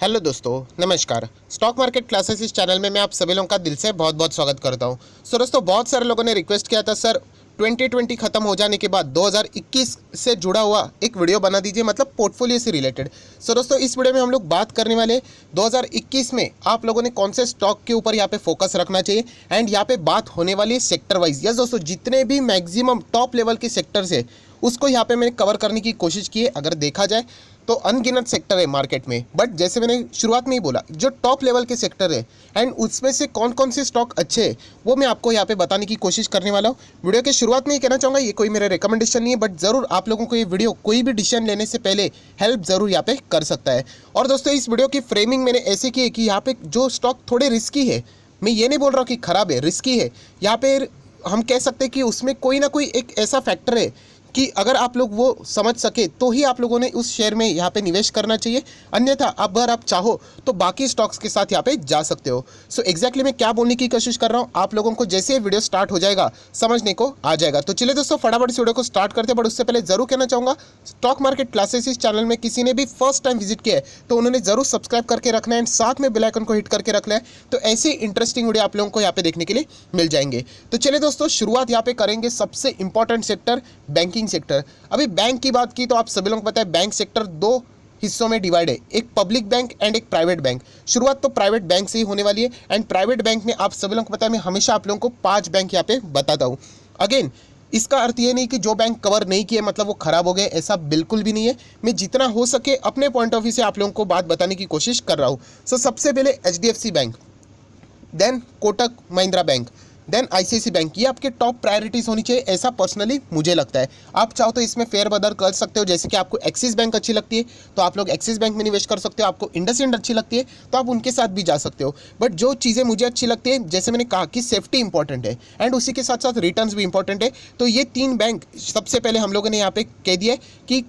Hello दोस्तों, नमस्कार। Stock market classes इस चैनल में मैं आप सभी लोगों का दिल से बहुत बहुत स्वागत करता हूं। सो दोस्तों, बहुत सारे लोगों ने रिक्वेस्ट किया था, सर 2020 खत्म हो जाने के बाद 2021 से जुड़ा हुआ एक वीडियो बना दीजिए, मतलब पोर्टफोलियो से रिलेटेड। सो दोस्तों, इस वीडियो में हम लोग बात करने वाले 2021 में आप लोगों ने कौन से स्टॉक के ऊपर यहाँ पे फोकस रखना चाहिए एंड यहाँ पे बात होने वाली है सेक्टर वाइज। यस दोस्तों, जितने भी मैक्सिमम टॉप लेवल के सेक्टर्स है उसको यहाँ पे मैंने कवर करने की कोशिश की है। अगर देखा जाए तो अनगिनत सेक्टर है मार्केट में, बट जैसे मैंने शुरुआत में ही बोला, जो टॉप लेवल के सेक्टर है एंड उसमें से कौन कौन से स्टॉक अच्छे हैं वो मैं आपको यहाँ पे बताने की कोशिश करने वाला हूँ। वीडियो के शुरुआत में ही कहना चाहूँगा, ये कोई मेरा रिकमेंडेशन नहीं है, बट ज़रूर आप लोगों को ये वीडियो कोई भी डिसीजन लेने से पहले हेल्प ज़रूर यहाँ पे कर सकता है। और दोस्तों, इस वीडियो की फ्रेमिंग मैंने ऐसे की है कि यहाँ पे जो स्टॉक थोड़े रिस्की है, मैं ये नहीं बोल रहा हूँ कि ख़राब है, रिस्की है, यहाँ पे हम कह सकते हैं कि उसमें कोई ना कोई एक ऐसा फैक्टर है कि अगर आप लोग वो समझ सके तो ही आप लोगों ने उस शेयर में यहाँ पे निवेश करना चाहिए। अन्यथा अगर आप चाहो तो बाकी स्टॉक्स के साथ यहाँ पे जा सकते हो। सो एग्जैक्टली मैं क्या बोलने की कोशिश कर रहा हूँ, आप लोगों को जैसे वीडियो स्टार्ट हो जाएगा समझने को आ जाएगा। तो चलिए दोस्तों, फटाफट इस वीडियो को स्टार्ट करते हैं। बट उससे पहले जरूर कहना चाहूँगा, स्टॉक मार्केट क्लासेस इस चैनल में किसी ने भी फर्स्ट टाइम विजिट किया है तो उन्होंने जरूर सब्सक्राइब करके रखना है एंड साथ में बेल आइकन को हिट करके रखना है, तो ऐसे इंटरेस्टिंग वीडियो आप लोगों को यहाँ पे देखने के लिए मिल जाएंगे। तो चलिए दोस्तों, शुरुआत यहाँ पे करेंगे सबसे इंपॉर्टेंट सेक्टर, बैंकिंग सेक्टर। अभी बैंक की बात की तो आप सभी लोगों को पता है बैंक सेक्टर दो हिस्सों में डिवाइड है, एक पब्लिक बैंक एंड एक प्राइवेट बैंक। शुरुआत तो प्राइवेट बैंक से ही होने वाली है एंड प्राइवेट बैंक में आप सभी लोगों को पता है, मैं हमेशा आप लोगों को 5 बैंक यहाँ पे बताता हूँ। अगेन, इसका अर्थ ये नहीं कि जो बैंक कवर नहीं किए मतलब वो खराब हो गए, ऐसा बिल्कुल भी नहीं है। मैं जितना हो सके अपने पॉइंट ऑफ व्यू से आप लोगों को बात बताने की कोशिश कर रहा हूँ। सो सबसे पहले HDFC bank, then Kotak Mahindra bank, then ICICI bank. ये आपके टॉप प्रायोरिटीज होनी चाहिए, ऐसा पर्सनली मुझे लगता है। आप चाहो तो इसमें फेरबदल कर सकते हो, जैसे कि आपको एक्सिस बैंक अच्छी लगती है तो आप लोग एक्सिस बैंक में निवेश कर सकते हो, आपको इंडसइंड अच्छी लगती है तो आप उनके साथ भी जा सकते हो। बट जो चीज़ें मुझे अच्छी लगती है, जैसे मैंने कहा कि सेफ्टी इंपॉर्टेंट है एंड उसी के साथ साथ रिटर्न्स भी इंपॉर्टेंट है, तो ये 3 बैंक सबसे पहले हम लोगों ने यहाँ पे कह दिया कि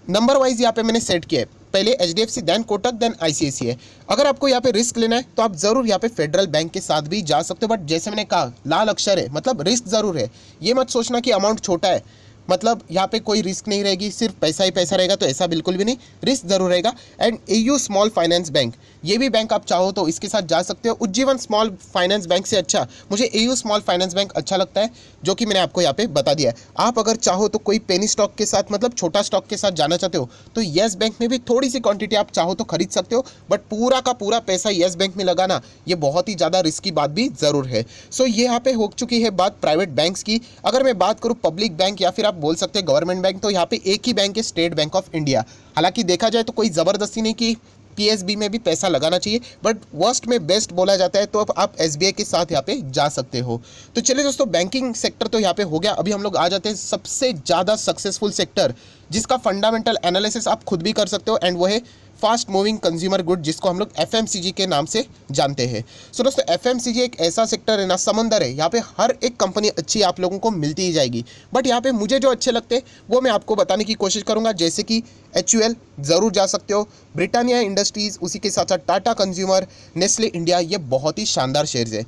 नंबर वाइज यहाँ पे मैंने सेट किया है। पहले HDFC, then Kotak, then ICICI है। अगर आपको यहाँ पे रिस्क लेना है तो आप जरूर यहाँ पे फेडरल बैंक के साथ भी जा सकते हो, बट जैसे मैंने कहा लाल अक्षर है, मतलब रिस्क जरूर है। ये मत सोचना कि अमाउंट छोटा है, मतलब यहाँ पे कोई रिस्क नहीं रहेगी, सिर्फ पैसा ही पैसा रहेगा, तो ऐसा बिल्कुल भी नहीं, रिस्क जरूर रहेगा। And AU small finance bank, ये भी बैंक आप चाहो तो इसके साथ जा सकते हो। उज्जीवन स्मॉल फाइनेंस बैंक से अच्छा मुझे AU स्मॉल फाइनेंस बैंक अच्छा लगता है, जो कि मैंने आपको यहाँ पे बता दिया है। आप अगर चाहो तो कोई पेनी स्टॉक के साथ, मतलब छोटा स्टॉक के साथ जाना चाहते हो तो येस बैंक में भी थोड़ी सी क्वांटिटी आप चाहो तो खरीद सकते हो, बट पूरा का पूरा पैसा येस बैंक में लगाना ये बहुत ही ज़्यादा रिस्की बात भी ज़रूर है। सो ये यहाँ पे हो चुकी है बात प्राइवेट बैंक्स की। अगर मैं बात करूँ पब्लिक बैंक या फिर आप बोल सकते हैं गवर्नमेंट बैंक, तो यहाँ पे एक ही बैंक है, स्टेट बैंक ऑफ इंडिया। हालांकि देखा जाए तो कोई ज़बरदस्ती नहीं कि PSB में भी पैसा लगाना चाहिए, बट वर्स्ट में बेस्ट बोला जाता है तो अब आप SBI के साथ यहाँ पे जा सकते हो। तो चलिए दोस्तों, बैंकिंग सेक्टर तो यहाँ पे हो गया। अभी हम लोग आ जाते हैं सबसे ज़्यादा सक्सेसफुल सेक्टर, जिसका फंडामेंटल एनालिसिस आप खुद भी कर सकते हो, एंड वो है फास्ट मूविंग कंज्यूमर गुड, जिसको हम लोग FMCG के नाम से जानते हैं। सो दोस्तों, FMCG एक ऐसा सेक्टर है ना, समंदर है, यहाँ पे हर एक कंपनी अच्छी आप लोगों को मिलती ही जाएगी, बट यहाँ पे मुझे जो अच्छे लगते हैं वो मैं आपको बताने की कोशिश करूँगा। जैसे कि HUL ज़रूर जा सकते हो, ब्रिटानिया इंडस्ट्रीज़, उसी के साथ साथ टाटा कंज्यूमर, नेस्ले इंडिया, ये बहुत ही शानदार शेयर्स है।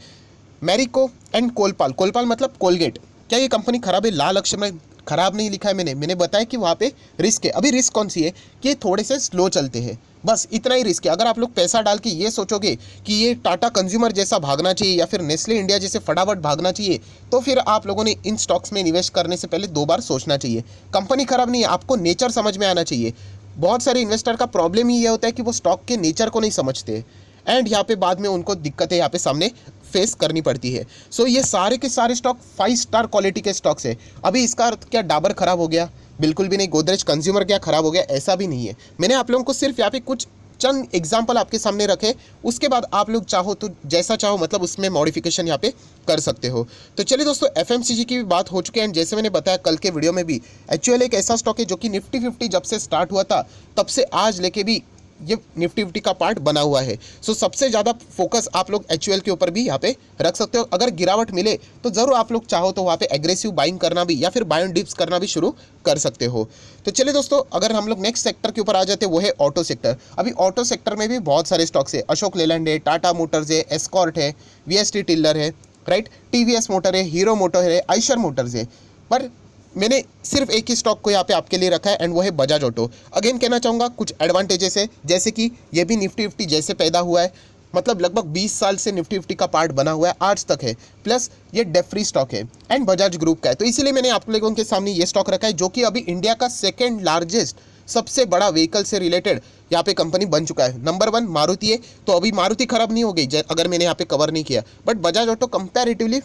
मैरिको एंड कोलपाल, कोलपाल मतलब कोलगेट, क्या ये कंपनी खराब है? लाल अक्षर में खराब नहीं लिखा है मैंने बताया कि वहाँ पे रिस्क है। अभी रिस्क कौन सी है कि ये थोड़े से स्लो चलते हैं, बस इतना ही रिस्क है। अगर आप लोग पैसा डाल के ये सोचोगे कि ये टाटा कंज्यूमर जैसा भागना चाहिए या फिर नेस्ले इंडिया जैसे फटाफट भागना चाहिए, तो फिर आप लोगों ने इन स्टॉक्स में निवेश करने से पहले 2 बार सोचना चाहिए। कंपनी खराब नहीं है, आपको नेचर समझ में आना चाहिए। बहुत सारे इन्वेस्टर का प्रॉब्लम ही ये होता है कि वो स्टॉक के नेचर को नहीं समझते एंड यहाँ पे बाद में उनको दिक्कतें यहाँ पे सामने फेस करनी पड़ती है। सो ये सारे के सारे स्टॉक 5 स्टार क्वालिटी के स्टॉक्स है। अभी इसका अर्थ क्या डाबर खराब हो गया? बिल्कुल भी नहीं। गोदरेज कंज्यूमर क्या खराब हो गया? ऐसा भी नहीं है। मैंने आप लोगों को सिर्फ यहाँ पे कुछ चंद एग्जाम्पल आपके सामने रखे, उसके बाद आप लोग चाहो तो जैसा चाहो मतलब उसमें मॉडिफिकेशन यहाँ पे कर सकते हो। तो चलिए दोस्तों, FMCG की भी बात हो चुकी है एंड जैसे मैंने बताया कल के वीडियो में भी, HUL एक ऐसा स्टॉक है जो कि निफ्टी 50 जब से स्टार्ट हुआ था तब से आज लेके भी ये निफ्टी 50 का पार्ट बना हुआ है। सो सबसे ज़्यादा फोकस आप लोग HUL के ऊपर भी यहाँ पे रख सकते हो। अगर गिरावट मिले तो ज़रूर आप लोग चाहो तो वहाँ पे एग्रेसिव बाइंग करना भी या फिर बाय ऑन डिप्स करना भी शुरू कर सकते हो। तो चलिए दोस्तों, अगर हम लोग नेक्स्ट सेक्टर के ऊपर आ जाते हैं वो है ऑटो सेक्टर। अभी ऑटो सेक्टर में भी बहुत सारे स्टॉक्स है, अशोक लेलैंड है, टाटा मोटर्स है, एस्कॉर्ट है, VST टिल्लर है, राइट, TVS मोटर है, हीरो मोटर है, आइशर मोटर्स है। पर मैंने सिर्फ एक ही स्टॉक को यहाँ पे आपके लिए रखा है एंड वो है बजाज ऑटो। अगेन कहना चाहूँगा कुछ एडवांटेजेस है, जैसे कि ये भी निफ्टी फिफ्टी जैसे पैदा हुआ है, मतलब लगभग 20 साल से निफ्टी फिफ्टी का पार्ट बना हुआ है, आज तक है, प्लस ये डेट फ्री स्टॉक है एंड बजाज ग्रुप का है। तो इसीलिए मैंने आप लोगों के सामने ये स्टॉक रखा है, जो कि अभी इंडिया का सेकेंड लार्जेस्ट सबसे बड़ा व्हीकल से रिलेटेड यहाँ पे कंपनी बन चुका है। नंबर 1 मारुति है, तो अभी मारुति खराब नहीं हो गई अगर मैंने यहाँ पे कवर नहीं किया, but Bajaj auto comparatively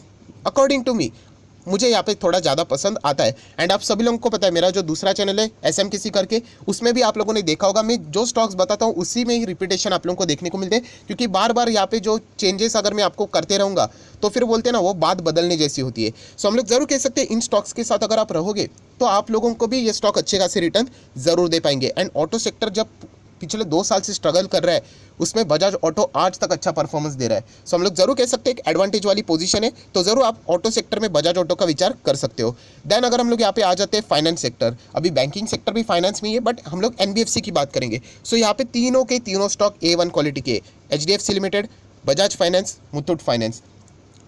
according to me मुझे यहाँ पे थोड़ा ज़्यादा पसंद आता है। एंड आप सभी लोगों को पता है मेरा जो दूसरा चैनल है SMKC करके, उसमें भी आप लोगों ने देखा होगा, मैं जो स्टॉक्स बताता हूँ उसी में ही रिपीटेशन आप लोगों को देखने को मिलते हैं, क्योंकि बार बार यहाँ पे जो चेंजेस अगर मैं आपको करते रहूँगा तो फिर बोलते हैं ना वो बात बदलने जैसी होती है। सो हम लोग जरूर कह सकते हैं इन स्टॉक्स के साथ अगर आप रहोगे तो आप लोगों को भी ये स्टॉक अच्छे खासे रिटर्न जरूर दे पाएंगे। एंड ऑटो सेक्टर जब पिछले 2 साल से स्ट्रगल कर रहा है, उसमें बजाज ऑटो आज तक अच्छा परफॉर्मेंस दे रहा है। सो हम लोग जरूर कह सकते हैं एक एडवांटेज वाली पोजीशन है, तो जरूर आप ऑटो सेक्टर में बजाज ऑटो का विचार कर सकते हो। देन अगर हम लोग यहाँ पे आ जाते हैं फाइनेंस सेक्टर, अभी बैंकिंग सेक्टर भी फाइनेंस में ही है, बट हम लोग NBFC की बात करेंगे। सो यहाँ पे तीनों के तीनों स्टॉक A1 क्वालिटी के, HDFC limited, Bajaj finance, Muthoot finance,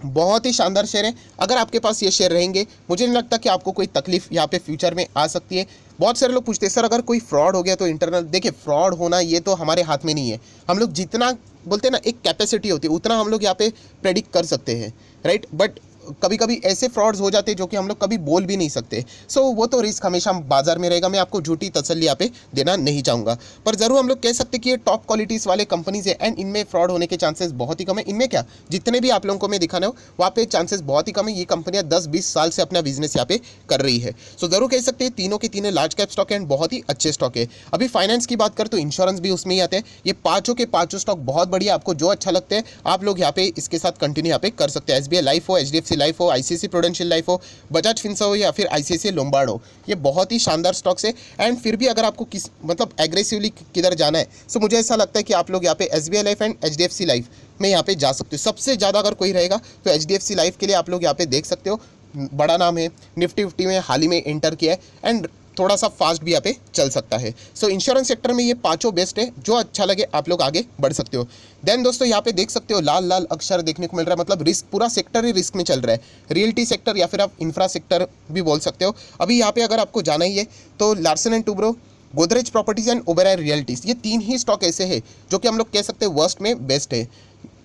बहुत ही शानदार शेयर है। अगर आपके पास ये शेयर रहेंगे, मुझे नहीं लगता कि आपको कोई तकलीफ यहाँ पे फ्यूचर में आ सकती है। बहुत सारे लोग पूछते हैं सर अगर कोई फ्रॉड हो गया तो इंटरनल, देखिए फ्रॉड होना ये तो हमारे हाथ में नहीं है। हम लोग जितना बोलते हैं ना एक कैपेसिटी होती है उतना हम लोग यहाँ पे प्रेडिक्ट कर सकते हैं, राइट। बट कभी कभी ऐसे फ्रॉड्स हो जाते हैं जो कि हम लोग कभी बोल भी नहीं सकते। सो वो तो रिस्क हमेशा बाजार में रहेगा, मैं आपको झूठी तसल्ली यहाँ पे देना नहीं चाहूँगा। पर ज़रूर हम लोग कह सकते हैं कि ये टॉप क्वालिटीज़ वाले कंपनीज है एंड इनमें फ्रॉड होने के चांसेस बहुत ही कम है। इनमें क्या जितने भी आप लोगों को मैं दिखाना हो वहाँ पे चांसेस बहुत ही कम है। ये कंपनियाँ 10-20 साल से अपना बिजनेस यहाँ पे कर रही है। सो जरूर कह सकते हैं तीनों के तीनों लार्ज कैप स्टॉक है एंड बहुत ही अच्छे स्टॉक है। अभी फाइनेंस की बात करें तो इंश्योरेंस भी उसमें ही आते हैं। ये पाँचों के पाँचों स्टॉक बहुत बढ़िया, आपको जो अच्छा लगता है आप लोग यहाँ पे इसके साथ कंटिन्यू यहाँ पे कर सकते हैं। SBI लाइफ हो, HDFC लाइफ हो, ICICI प्रूडेंशियल लाइफ हो, बजाज फिंसर्व हो या फिर ICICI लोम्बार्ड हो, ये बहुत ही शानदार स्टॉक्स है। एंड फिर भी अगर आपको किस मतलब एग्रेसिवली किधर जाना है, सो मुझे ऐसा लगता है कि आप लोग यहाँ पे SBI life and HDFC life में यहाँ पे जा सकते हो। सबसे ज़्यादा अगर कोई रहेगा तो HDFC लाइफ के लिए आप लोग यहाँ पे देख सकते हो, बड़ा नाम है, निफ्टी फिफ्टी में हाल ही में एंटर किया है एंड थोड़ा सा फास्ट भी यहाँ पे चल सकता है। सो इंश्योरेंस सेक्टर में ये पांचों बेस्ट है, जो अच्छा लगे आप लोग आगे बढ़ सकते हो। देन दोस्तों यहाँ पे देख सकते हो लाल लाल अक्षर देखने को मिल रहा है, मतलब रिस्क, पूरा सेक्टर ही रिस्क में चल रहा है। रियल्टी सेक्टर या फिर आप इंफ्रा सेक्टर भी बोल सकते हो। अभी यहाँ पे अगर आपको जाना ही है तो Larsen and Toubro, Godrej properties and Oberoi realities, ये 3 ही स्टॉक ऐसे हैं जो कि हम लोग कह सकते हैं वर्स्ट में बेस्ट है।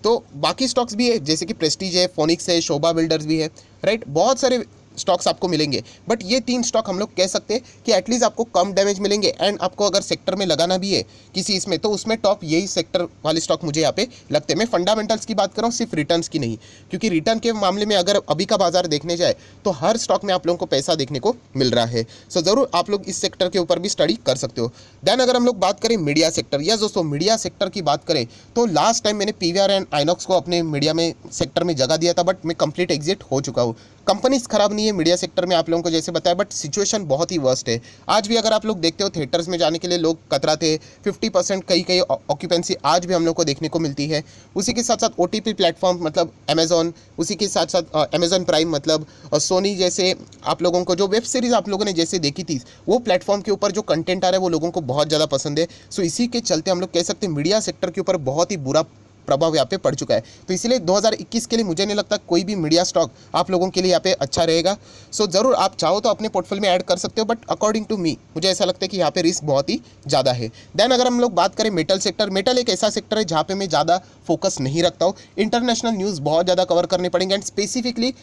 तो बाकी स्टॉक्स भी है जैसे कि प्रेस्टीज है, फोनिक्स है, शोभा बिल्डर्स भी है, राइट। बहुत सारे स्टॉक्स आपको मिलेंगे, बट ये 3 स्टॉक हम लोग कह सकते हैं कि एटलीस्ट आपको कम डैमेज मिलेंगे। एंड आपको अगर सेक्टर में लगाना भी है किसी इसमें, तो उसमें टॉप यही सेक्टर वाले स्टॉक मुझे यहाँ पे लगते हैं। मैं फंडामेंटल्स की बात कर रहा हूँ, सिर्फ रिटर्न्स की नहीं, क्योंकि रिटर्न के मामले में अगर अभी का बाजार देखने जाए तो हर स्टॉक में आप लोगों को पैसा देखने को मिल रहा है। सो ज़रूर आप लोग इस सेक्टर के ऊपर भी स्टडी कर सकते हो। देन अगर हम लोग बात करें मीडिया सेक्टर, यस दोस्तों मीडिया सेक्टर की बात करें तो लास्ट टाइम मैंने PVR एंड आइनॉक्स को अपने मीडिया में सेक्टर में जगह दिया था, बट मैं कंप्लीट एग्जिट हो चुका हूँ। कंपनीज खराब नहीं है मीडिया सेक्टर में आप लोगों को जैसे बताया, बट सिचुएशन बहुत ही वर्स्ट है। आज भी अगर आप लोग देखते हो थिएटर्स में जाने के लिए लोग कतराते, 50% कई ऑक्यूपेंसी आज भी हम लोग को देखने को मिलती है। उसी के साथ साथ OTP प्लेटफॉर्म मतलब अमेजॉन, उसी के साथ साथ अमेजॉन प्राइम मतलब सोनी जैसे आप लोगों को जो वेब सीरीज़ आप लोगों ने जैसे देखी थी, वो प्लेटफॉर्म के ऊपर जो कंटेंट आ रहा है वो लोगों को बहुत ज़्यादा पसंद है। सो इसी के चलते हम लोग कह सकते हैं मीडिया सेक्टर के ऊपर बहुत ही बुरा प्रभाव यहाँ पे पड़ चुका है। तो इसलिए 2021 के लिए मुझे नहीं लगता कोई भी मीडिया स्टॉक आप लोगों के लिए यहाँ पे अच्छा रहेगा। सो ज़रूर आप चाहो तो अपने पोर्टफोलियो में ऐड कर सकते हो, बट अकॉर्डिंग टू मी मुझे ऐसा लगता है कि यहाँ पे रिस्क बहुत ही ज़्यादा है। देन अगर हम लोग बात करें मेटल सेक्टर, मेटल एक ऐसा सेक्टर है जहाँ पे मैं ज़्यादा फोकस नहीं रखता हूँ। इंटरनेशनल न्यूज़ बहुत ज़्यादा कवर करने पड़ेंगे and specifically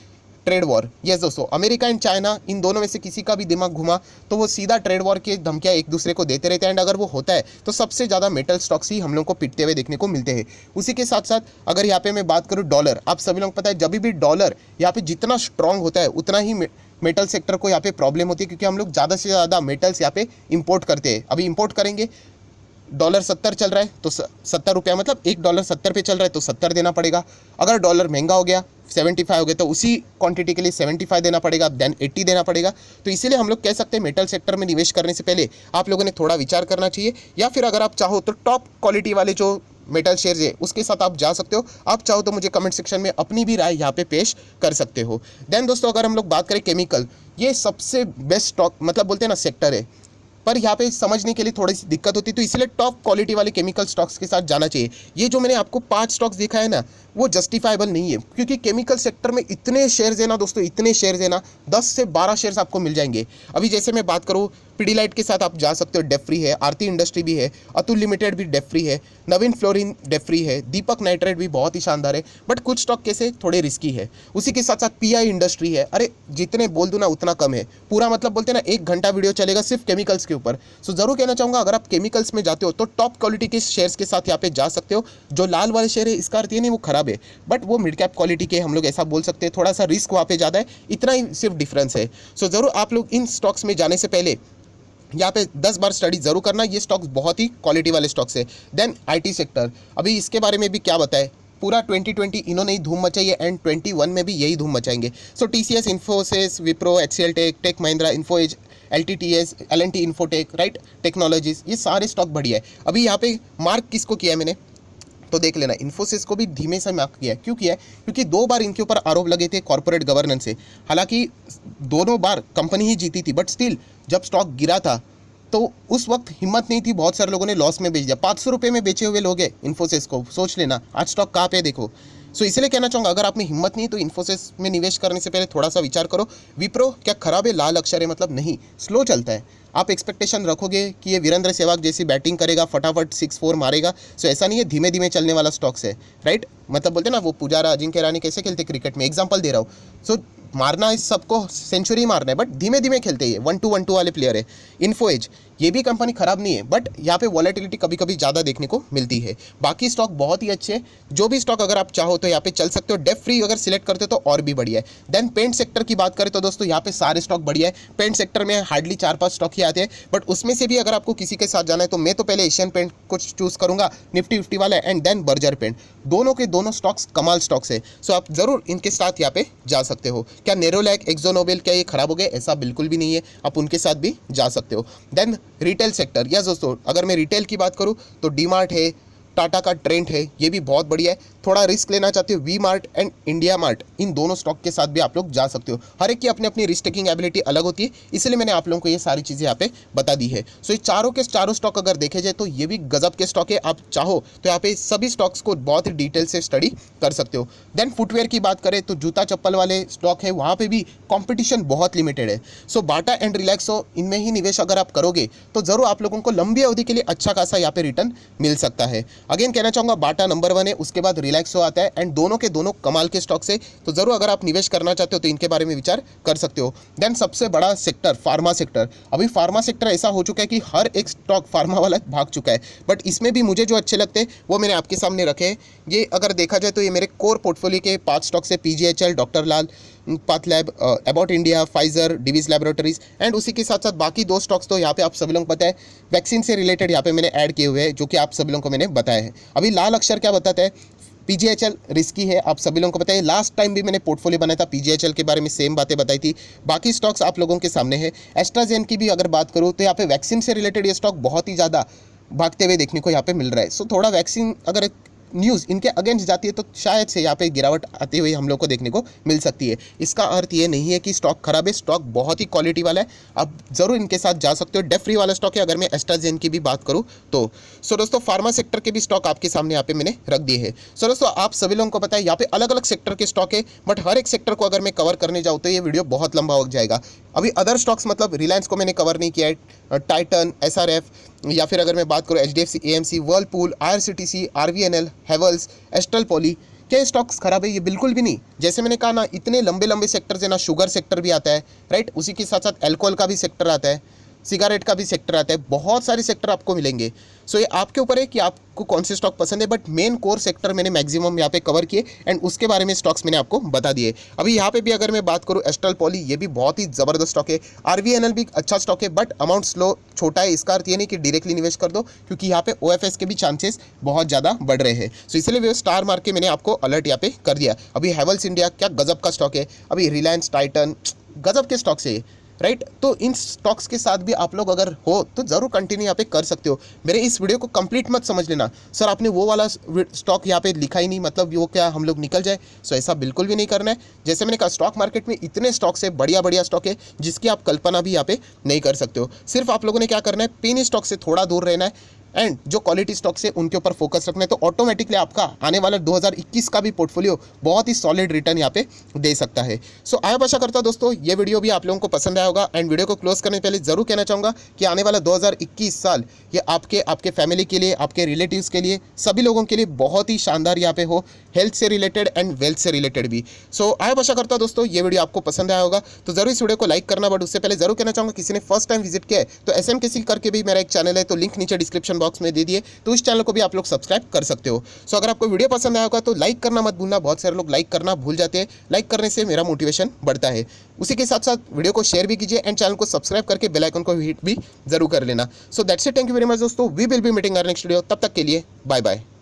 trade war. Yes दोस्तों, अमेरिका एंड चाइना, इन दोनों में से किसी का भी दिमाग घुमा तो वो सीधा ट्रेड वॉर की धमकियाँ एक दूसरे को देते रहते हैं। एंड अगर वो होता है तो सबसे ज़्यादा मेटल स्टॉक्स ही हम लोग को पिटते हुए देखने को मिलते हैं। उसी के साथ साथ अगर यहाँ पे मैं बात करूँ डॉलर, आप सभी लोग पता है जब भी डॉलर यहाँ पे जितना स्ट्रांग होता है उतना ही मेटल सेक्टर को यहाँ पे प्रॉब्लम होती है, क्योंकि हम लोग ज़्यादा से ज़्यादा मेटल्स यहाँ पे इंपोर्ट करते हैं। अभी इंपोर्ट करेंगे, डॉलर 70 चल रहा है तो 70 रुपया, मतलब $1 70 पे चल रहा है तो 70 देना पड़ेगा। अगर डॉलर महंगा हो गया 75 हो गया तो उसी क्वांटिटी के लिए 75 देना पड़ेगा, देन 80 देना पड़ेगा। तो इसीलिए हम लोग कह सकते हैं मेटल सेक्टर में निवेश करने से पहले आप लोगों ने थोड़ा विचार करना चाहिए, या फिर अगर आप चाहो तो टॉप क्वालिटी वाले जो मेटल शेयर्स है उसके साथ आप जा सकते हो। आप चाहो तो मुझे कमेंट सेक्शन में अपनी भी राय यहाँ पे पेश कर सकते हो। देन दोस्तों अगर हम लोग बात करें केमिकल, ये सबसे बेस्ट स्टॉक मतलब बोलते हैं ना सेक्टर है। पर यहाँ पे समझने के लिए थोड़ी सी दिक्कत होती है, तो इसलिए टॉप क्वालिटी वाले केमिकल स्टॉक्स के साथ जाना चाहिए। ये जो मैंने आपको 5 स्टॉक्स दिखा है ना, वो जस्टिफाइबल नहीं है, क्योंकि केमिकल सेक्टर में इतने शेयर्स है ना दोस्तों, इतने शेयर्स है ना, 10 से 12 शेयर्स आपको मिल जाएंगे। अभी जैसे मैं बात करूँ, पीडीलाइट के साथ आप जा सकते हो, डेफ फ्री है, आरती इंडस्ट्री भी है, अतुल लिमिटेड भी डेफ फ्री है, नवीन फ्लोरिन डेफ फ्री है, दीपक नाइट्रेट भी बहुत ही शानदार है, बट कुछ स्टॉक कैसे थोड़े रिस्की है। उसी के साथ साथ पीआई इंडस्ट्री है। अरे जितने बोल दूं ना उतना कम है, पूरा मतलब बोलते हैं ना 1 घंटा वीडियो चलेगा सिर्फ केमिकल्स के ऊपर। सो जरूर कहना चाहूँगा, अगर आप केमिकल्स में जाते हो तो टॉप क्वालिटी के शेयर्स के साथ यहाँ पे जा सकते हो। जो लाल वाले शेयर है, इसका अर्थ ये नहीं वो खराब है, बट वो मिड कैप क्वालिटी के, हम लोग ऐसा बोल सकते हैं, थोड़ा सा रिस्क वहाँ पे ज़्यादा है, इतना ही सिर्फ डिफरेंस है। सो जरूर आप लोग इन स्टॉक्स में जाने से पहले यहाँ पे 10 बार स्टडी जरूर करना। ये स्टॉक्स बहुत ही क्वालिटी वाले स्टॉक्स है। देन आईटी सेक्टर, अभी इसके बारे में भी क्या बताएं, पूरा 2020 इन्होंने ही धूम मचाई है एंड 21 में भी यही धूम मचाएंगे। So TCS, Infosys, Wipro, HCL Tech, Tech Mahindra, Infoedge, LTTS, LNT Infotech, Right Technologies, ये सारे स्टॉक बढ़िया है। अभी यहाँ पे मार्क किसको किया है मैंने, तो देख लेना, इन्फोसिस को भी धीमे से मार्क किया है। क्यों किया है? क्योंकि 2 बार इनके ऊपर आरोप लगे थे कॉर्पोरेट गवर्नेंस से। हालांकि दोनों बार कंपनी ही जीती थी, बट स्टिल जब स्टॉक गिरा था तो उस वक्त हिम्मत नहीं थी, बहुत सारे लोगों ने लॉस में बेच दिया। 500 रुपये में बेचे हुए लोग हैं इन्फोसिस को, सोच लेना आज स्टॉक कहाँ पे देखो। सो इसलिए कहना चाहूँगा, अगर आप में हिम्मत नहीं तो इन्फोसिस में निवेश करने से पहले थोड़ा सा विचार करो। विप्रो क्या खराब है, लाल अक्षर है मतलब नहीं, स्लो चलता है। आप एक्सपेक्टेशन रखोगे कि ये वीरेंद्र सहवाग जैसी बैटिंग करेगा, फटाफट 6-4 मारेगा, सो ऐसा नहीं है, धीमे धीमे चलने वाला स्टॉक्स है, राइट। मतलब बोलते हैं ना वो पुजारा, अजिंक्य रानी कैसे खेलते क्रिकेट में, एग्जाम्पल दे रहा हूँ। सो मारना है सबको, सेंचुरी मारना है, बट धीमे धीमे खेलते हैं, 1-2 वाले प्लेयर है। इन्फोएज, ये भी कंपनी खराब नहीं है, बट यहाँ पे वॉलेटिलिटी कभी कभी ज़्यादा देखने को मिलती है। बाकी स्टॉक बहुत ही अच्छे हैं, जो भी स्टॉक अगर आप चाहो तो यहाँ पे चल सकते हो। डेफ फ्री अगर सिलेक्ट करते हो तो और भी बढ़िया है। देन पेंट सेक्टर की बात करें तो दोस्तों यहाँ पे सारे स्टॉक बढ़िया है। पेंट सेक्टर में हार्डली 4-5 स्टॉक ही आते हैं, बट उसमें से भी अगर आपको किसी के साथ जाना है तो मैं तो पहले एशियन पेंट कुछ चूज़ करूँगा, निफ्टी 50 वाला, एंड देन बर्जर पेंट। दोनों के दोनों स्टॉक्स कमाल स्टॉक्स है, सो आप जरूर इनके साथ यहाँ पे जा सकते हो। क्या नेरोलैक, एक्सो नोबेल, क्या ये खराब हो गए? ऐसा बिल्कुल भी नहीं है, आप उनके साथ भी जा सकते हो। देन रिटेल सेक्टर, यस दोस्तों, अगर मैं रिटेल की बात करूं तो डी मार्ट है, टाटा का ट्रेंड है, ये भी बहुत बढ़िया है। थोड़ा रिस्क लेना चाहते हो, V Mart and India Mart, इन दोनों स्टॉक के साथ भी आप लोग जा सकते हो। हर एक की अपनी अपनी रिस्क टेकिंग एबिलिटी अलग होती है, इसलिए मैंने आप लोगों को ये सारी चीज़ें यहाँ पे बता दी है। सो ये चारों के चारों स्टॉक अगर देखे जाए तो ये भी गजब के स्टॉक है। आप चाहो तो यहाँ पे सभी स्टॉक्स को बहुत ही डिटेल से स्टडी कर सकते हो। देन फुटवेयर की बात करें तो जूता चप्पल वाले स्टॉक है, वहाँ पर भी कॉम्पिटिशन बहुत लिमिटेड है। सो बाटा एंड रिलैक्सो, इनमें ही निवेश अगर आप करोगे तो ज़रूर आप लोगों को लंबी अवधि के लिए अच्छा खासा यहाँ पे रिटर्न मिल सकता है। अगेन कहना चाहूँगा, बाटा नंबर 1 है, उसके बाद रिलैक्सो आता है, एंड दोनों के दोनों कमाल के स्टॉक्स है। तो जरूर अगर आप निवेश करना चाहते हो तो इनके बारे में विचार कर सकते हो। देन सबसे बड़ा सेक्टर फार्मा सेक्टर, अभी फार्मा सेक्टर ऐसा हो चुका है कि हर एक स्टॉक फार्मा वाला भाग चुका है, बट इसमें भी मुझे जो अच्छे लगते हैं वो मैंने आपके सामने रखे हैं। ये अगर देखा जाए तो ये मेरे कोर पोर्टफोलियो के 5 स्टॉक्स है, PGHL, doctor Lal path lab, Abbott India, Pfizer, Divi's laboratories, and उसी के साथ साथ बाकी 2 स्टॉक्स तो यहाँ पे आप सभी लोगों को पता है वैक्सीन से रिलेटेड यहाँ पे मैंने ऐड किए हुए हैं, जो कि आप सभी लोगों को मैंने बताया है। अभी लाल अक्षर क्या बताता है, पीजीएचएल रिस्की है, आप सभी लोगों को पता है। लास्ट टाइम भी मैंने पोर्टफोलियो बनाया था, पीजीएचएल के बारे में सेम बातें बताई थी। बाकी स्टॉक्स आप लोगों के सामने है। एस्ट्राजेन की भी अगर बात करूँ तो यहाँ पे वैक्सीन से रिलेटेड ये स्टॉक बहुत ही ज़्यादा भागते हुए देखने को यहाँ पे मिल रहा है। सो थोड़ा वैक्सीन अगर न्यूज़ इनके अगेंस्ट जाती है तो शायद से यहाँ पे गिरावट आते हुए हम लोग को देखने को मिल सकती है। इसका अर्थ ये नहीं है कि स्टॉक खराब है, स्टॉक बहुत ही क्वालिटी वाला है, आप ज़रूर इनके साथ जा सकते हो। डेफ फ्री वाला स्टॉक है अगर मैं एस्ट्राजेन की भी बात करूँ तो। सो दोस्तों, फार्मा सेक्टर के भी स्टॉक आपके सामने यहाँ पे मैंने रख दिए हैं। सो दोस्तों, आप सभी लोगों को पता है यहाँ पे अलग अलग सेक्टर के स्टॉक है, बट हर एक सेक्टर को अगर मैं कवर करने जाऊँ तो ये वीडियो बहुत लंबा हो जाएगा। अभी अदर स्टॉक्स मतलब रिलायंस को मैंने कवर नहीं किया है, टाइटन, एसआरएफ, या फिर अगर मैं बात करूँ HDFC, AMC, Whirlpool, IRCTC, RVNL, Havells, astral poly, क्या ये स्टॉक्स खराब है? ये बिल्कुल भी नहीं। जैसे मैंने कहा ना, इतने लंबे लंबे सेक्टर्स है ना, शुगर सेक्टर भी आता है, राइट, उसी के साथ साथ एल्कोहल का भी सेक्टर आता है, सिगारेट का भी सेक्टर आता है, बहुत सारे सेक्टर आपको मिलेंगे। सो ये आपके ऊपर है कि आपको कौन से स्टॉक पसंद है, बट मेन कोर सेक्टर मैंने मैक्सिमम यहाँ पे कवर किए, एंड उसके बारे में स्टॉक्स मैंने आपको बता दिए। अभी यहाँ पे भी अगर मैं बात करूँ एस्ट्रल पॉली, ये भी बहुत ही ज़बरदस्त स्टॉक है। आरवीएनएल भी अच्छा स्टॉक है, बट अमाउंट स्लो छोटा है। इसका अर्थ ये नहीं कि डायरेक्टली निवेश कर दो, क्योंकि यहाँ पे ओएफएस के भी चांसेस बहुत ज़्यादा बढ़ रहे हैं। सो इसलिए वो स्टार मार्क के मैंने आपको अलर्ट यहाँ पे कर दिया। अभी हेवल्स इंडिया क्या गजब का स्टॉक है। अभी रिलायंस, टाइटन, गजब के स्टॉक्स है। राइट। तो इन स्टॉक्स के साथ भी आप लोग अगर हो तो ज़रूर कंटिन्यू यहाँ पे कर सकते हो। मेरे इस वीडियो को कंप्लीट मत समझ लेना सर आपने वो वाला स्टॉक यहाँ पे लिखा ही नहीं, मतलब वो क्या हम लोग निकल जाए। सो ऐसा बिल्कुल भी नहीं करना है। जैसे मैंने कहा स्टॉक मार्केट में इतने स्टॉक्स है, बढ़िया बढ़िया स्टॉक है जिसकी आप कल्पना भी यहाँ पे नहीं कर सकते हो। सिर्फ आप लोगों ने क्या करना है, पेनी स्टॉक से थोड़ा दूर रहना है एंड जो क्वालिटी स्टॉक्स है उनके ऊपर फोकस रखना है, तो ऑटोमेटिकली आपका आने वाला 2021 का भी पोर्टफोलियो बहुत ही सॉलिड रिटर्न यहाँ पे दे सकता है। सो आई आशा करता हूँ दोस्तों ये वीडियो भी आप लोगों को पसंद आया होगा। एंड वीडियो को क्लोज करने से पहले जरूर कहना चाहूँगा कि आने वाला 2021 साल ये आपके फैमिली के लिए, आपके रिलेटिव्स के लिए, सभी लोगों के लिए बहुत ही शानदार यहाँ पे हो, हेल्थ से रिलेटेड एंड वेल्थ से रिलेटेड भी। सो आई आशा करता हूँ दोस्तों ये वीडियो आपको पसंद आया होगा। तो जरूर इस वीडियो को लाइक करना, बट उससे पहले जरूर कहना चाहूँगा किसी ने फर्स्ट टाइम विजिट किया है तो SMKC करके भी मेरा एक चैनल है, तो लिंक नीचे डिस्क्रिप्शन बॉक्स में दे दिए, तो इस चैनल को भी आप लोग सब्सक्राइब कर सकते हो। सो अगर आपको वीडियो पसंद आया होगा तो लाइक करना मत भूलना। बहुत सारे लोग लाइक करना भूल जाते हैं, लाइक करने से मेरा मोटिवेशन बढ़ता है। उसी के साथ साथ वीडियो को शेयर भी कीजिए एंड चैनल को सब्सक्राइब करके बेल आइकन को हिट भी जरूर कर लेना। So that's it, thank you very much दोस्तों। We will be meeting our next video. तब तक के लिए बाय बाय।